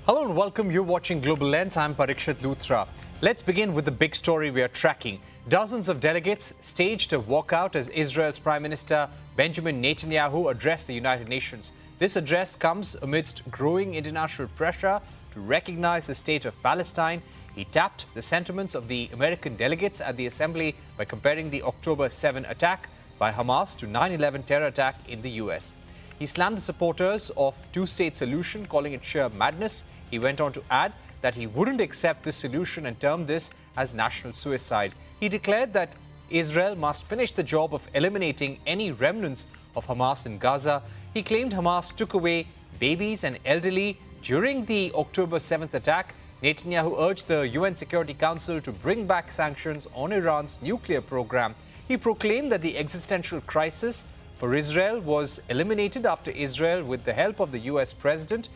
Hello and welcome. You're watching Global Lens. I'm Parikshit Luthra. Let's begin with the big story we are tracking. Dozens of delegates staged a walkout as Israel's Prime Minister Benjamin Netanyahu addressed the United Nations. This address comes amidst growing international pressure to recognize the state of Palestine. He tapped the sentiments of the American delegates at the assembly by comparing the October 7 attack by Hamas to 9/11 terror attack in the US. He slammed the supporters of two-state solution, calling it sheer madness. He went on to add that he wouldn't accept this solution and termed this as national suicide. He declared that Israel must finish the job of eliminating any remnants of Hamas in Gaza. He claimed Hamas took away babies and elderly during the October 7th attack. Netanyahu urged the UN Security Council to bring back sanctions on Iran's nuclear program. He proclaimed that the existential crisis for Israel was eliminated after Israel, with the help of the US president,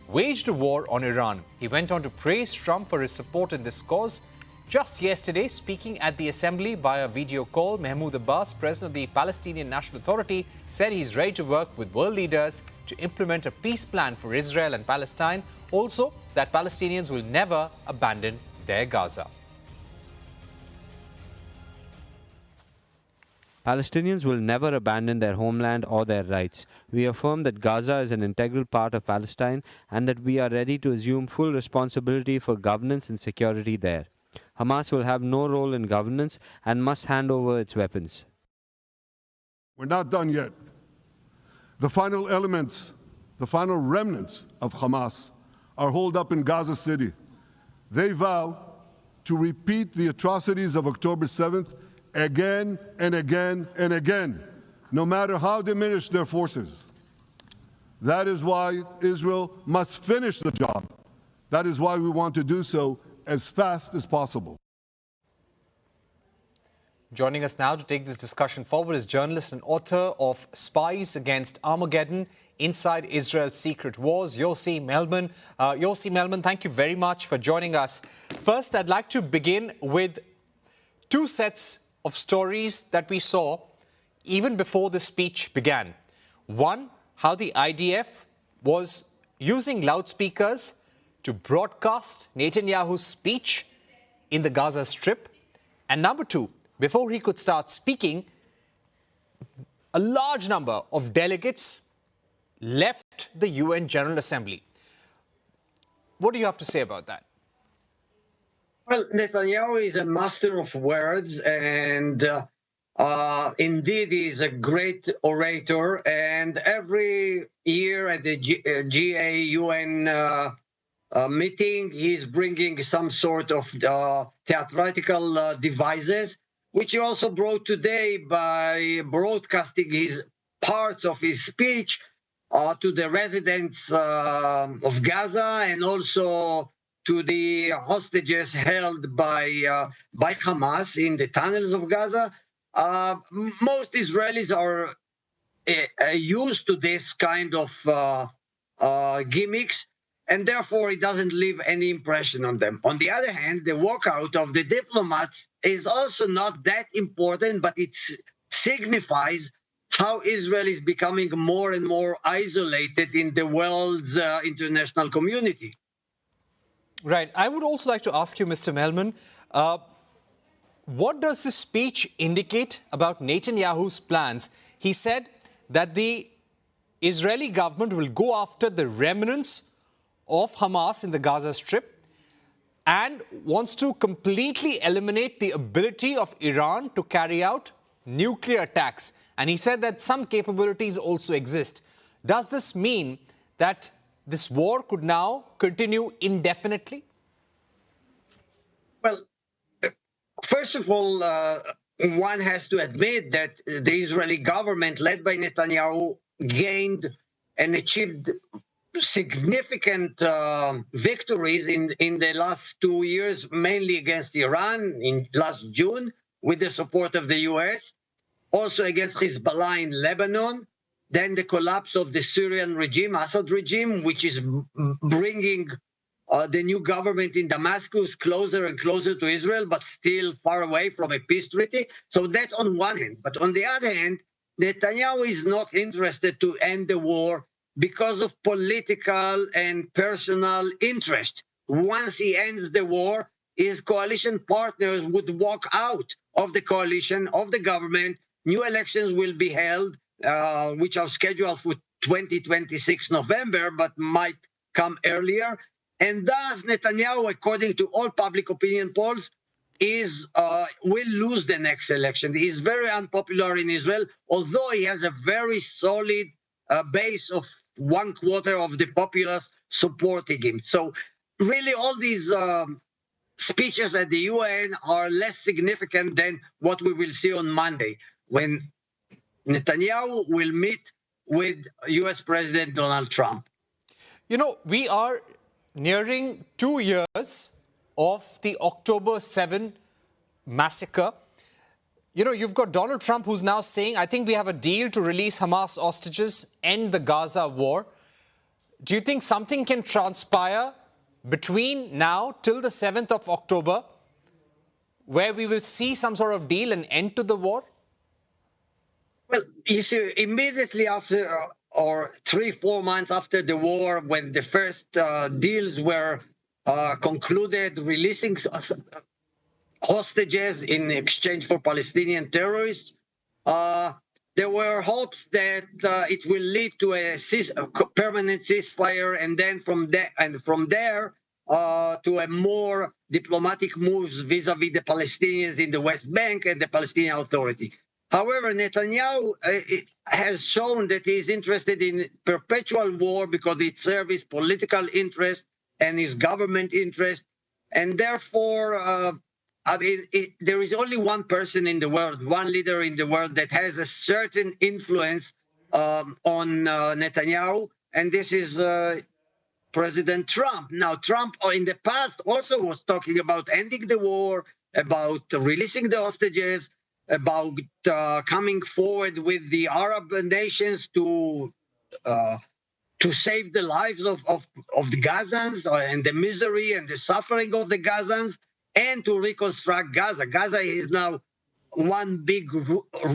waged a war on Iran. He went on to praise Trump for his support in this cause. Just yesterday, speaking at the assembly via video call, Mahmoud Abbas, president of the Palestinian National Authority, said he's ready to work with world leaders to implement a peace plan for Israel and Palestine. Also, that Palestinians will never abandon their Gaza. Palestinians will never abandon their homeland or their rights. We affirm that Gaza is an integral part of Palestine and that we are ready to assume full responsibility for governance and security there. Hamas will have no role in governance and must hand over its weapons. We're not done yet. The final elements, the final remnants of Hamas are holed up in Gaza City. They vow to repeat the atrocities of October 7th again and again and again, no matter how diminished their forces. That is why Israel must finish the job. That is why we want to do so as fast as possible. Joining us now to take this discussion forward is journalist and author of Spies Against Armageddon, Inside Israel's Secret Wars, Yossi Melman. Yossi Melman, thank you very much for joining us. First, I'd like to begin with two sets of stories that we saw even before the speech began. One, how the IDF was using loudspeakers to broadcast Netanyahu's speech in the Gaza Strip. And number two, before he could start speaking, a large number of delegates left the UN General Assembly. What do you have to say about that? Well, Netanyahu is a master of words, and indeed he is a great orator. And every year at the GA UN meeting, he's bringing some sort of theatrical devices, which he also brought today by broadcasting his parts of his speech to the residents of Gaza and also to the hostages held by Hamas in the tunnels of Gaza. Most Israelis are used to this kind of gimmicks, and therefore it doesn't leave any impression on them. On the other hand, the walkout of the diplomats is also not that important, but it signifies how Israel is becoming more and more isolated in the world's international community. Right. I would also like to ask you, Mr. Melman, what does this speech indicate about Netanyahu's plans? He said that the Israeli government will go after the remnants of Hamas in the Gaza Strip and wants to completely eliminate the ability of Iran to carry out nuclear attacks. And he said that some capabilities also exist. Does this mean that this war could now continue indefinitely? Well, first of all, one has to admit that the Israeli government, led by Netanyahu, gained and achieved significant victories in the last 2 years, mainly against Iran in last June, with the support of the US, also against Hezbollah in Lebanon. Then the collapse of the Syrian regime, Assad regime, which is bringing the new government in Damascus closer and closer to Israel, but still far away from a peace treaty. So that's on one hand. But on the other hand, Netanyahu is not interested to end the war because of political and personal interest. Once he ends the war, his coalition partners would walk out of the coalition, of the government. New elections will be held, which are scheduled for 2026 November, but might come earlier. And thus, Netanyahu, according to all public opinion polls, will lose the next election. He's very unpopular in Israel, although he has a very solid base of 1/4 of the populace supporting him. So really all these speeches at the UN are less significant than what we will see on Monday, when Netanyahu will meet with US President Donald Trump. You know, we are nearing 2 years of the October 7 massacre. You know, you've got Donald Trump who's now saying, I think we have a deal to release Hamas hostages, end the Gaza war. Do you think something can transpire between now till the 7th of October where we will see some sort of deal and end to the war? Well, you see, immediately after, or 3-4 months after the war, when the first deals were concluded, releasing hostages in exchange for Palestinian terrorists, there were hopes that it will lead to a permanent ceasefire, and then from there to a more diplomatic moves vis-a-vis the Palestinians in the West Bank and the Palestinian Authority. However, Netanyahu has shown that he is interested in perpetual war because it serves his political interest and his government interest, and therefore there is only one person in the world, one leader in the world that has a certain influence on Netanyahu, and this is President Trump. Now, Trump in the past also was talking about ending the war, about releasing the hostages, about coming forward with the Arab nations to save the lives of the Gazans and the misery and the suffering of the Gazans, and to reconstruct Gaza. Gaza is now one big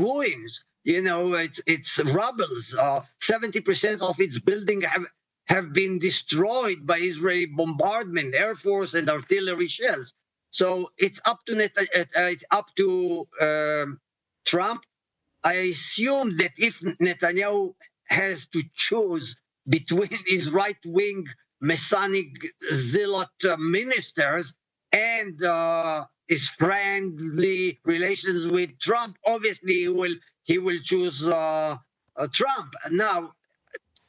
ruins. You know, it's rubbles. 70% of its buildings have been destroyed by Israeli bombardment, air force, and artillery shells. So it's up to Trump. I assume that if Netanyahu has to choose between his right-wing Messianic zealot ministers and his friendly relations with Trump, obviously he will choose Trump. Now,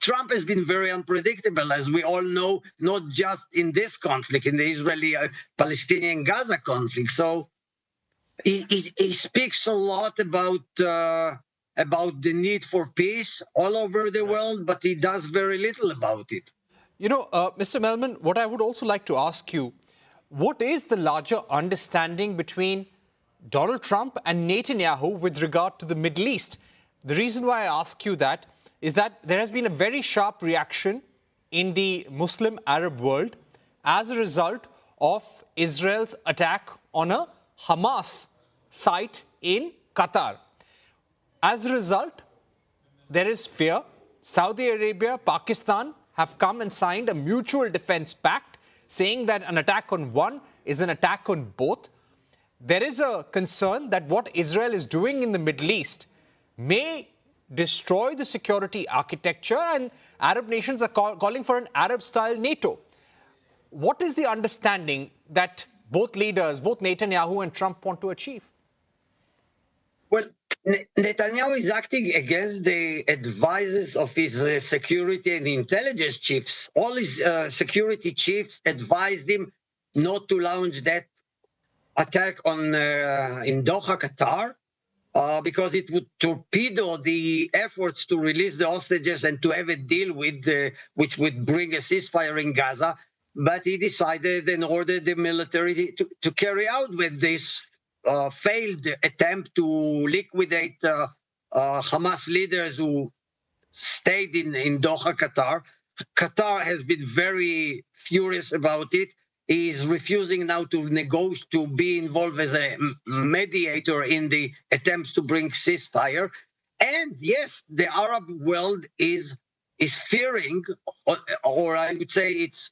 Trump has been very unpredictable, as we all know, not just in this conflict, in the Israeli-Palestinian Gaza conflict. So he speaks a lot about the need for peace all over the world, but he does very little about it. You know, Mr. Melman, what I would also like to ask you, what is the larger understanding between Donald Trump and Netanyahu with regard to the Middle East? The reason why I ask you that is that there has been a very sharp reaction in the Muslim Arab world as a result of Israel's attack on a Hamas site in Qatar. As a result, there is fear. Saudi Arabia, Pakistan have come and signed a mutual defense pact saying that an attack on one is an attack on both. There is a concern that what Israel is doing in the Middle East may destroy the security architecture, and Arab nations are calling for an Arab-style NATO. What is the understanding that both leaders, both Netanyahu and Trump, want to achieve? Well, Netanyahu is acting against the advices of his security and intelligence chiefs. All his security chiefs advised him not to launch that attack in Doha, Qatar, because it would torpedo the efforts to release the hostages and to have a deal which would bring a ceasefire in Gaza. But he decided and ordered the military to carry out with this failed attempt to liquidate Hamas leaders who stayed in Doha, Qatar. Qatar has been very furious about it. He is refusing now to negotiate, to be involved as a mediator in the attempts to bring ceasefire. And yes, the Arab world is is fearing, or I would say it's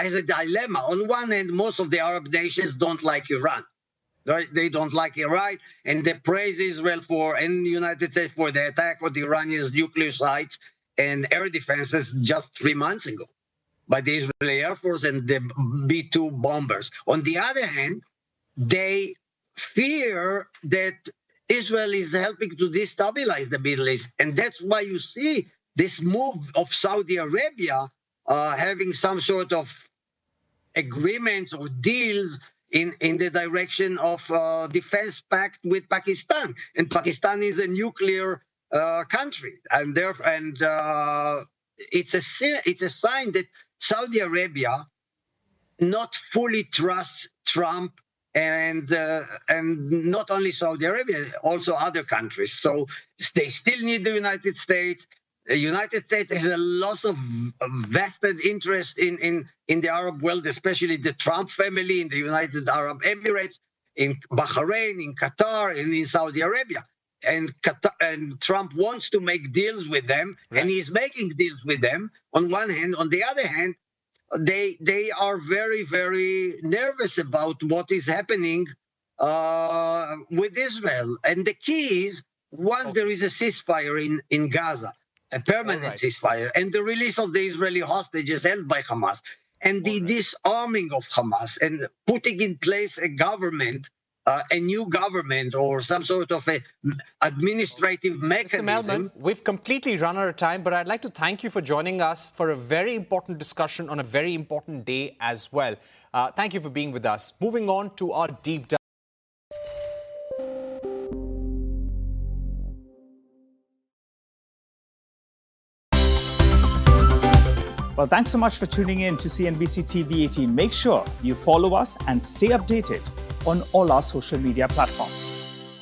as a dilemma. On one hand, most of the Arab nations don't like Iran. They don't like Iran, and they praise Israel and the United States for the attack on the Iranian nuclear sites and air defenses just 3 months ago by the Israeli Air Force and the B-2 bombers. On the other hand, they fear that Israel is helping to destabilize the Middle East. And that's why you see this move of Saudi Arabia having some sort of agreements or deals in the direction of defense pact with Pakistan. And Pakistan is a nuclear country. And therefore, it's a sign that Saudi Arabia not fully trusts Trump, and not only Saudi Arabia, also other countries. So they still need the United States. The United States has a lot of vested interest in the Arab world, especially the Trump family in the United Arab Emirates, in Bahrain, in Qatar, and in Saudi Arabia. And Trump wants to make deals with them, right, and he's making deals with them on one hand. On the other hand, they are very, very nervous about what is happening with Israel. And the key is, once there is a ceasefire in Gaza, a permanent ceasefire, and the release of the Israeli hostages held by Hamas, and the disarming of Hamas, and putting in place a government, a new government, or some sort of a administrative mechanism. Mr. Melman, we've completely run out of time, but I'd like to thank you for joining us for a very important discussion on a very important day as well. Thank you for being with us. Moving on to our deep dive. Well, thanks so much for tuning in to CNBC TV18. Make sure you follow us and stay updated on all our social media platforms.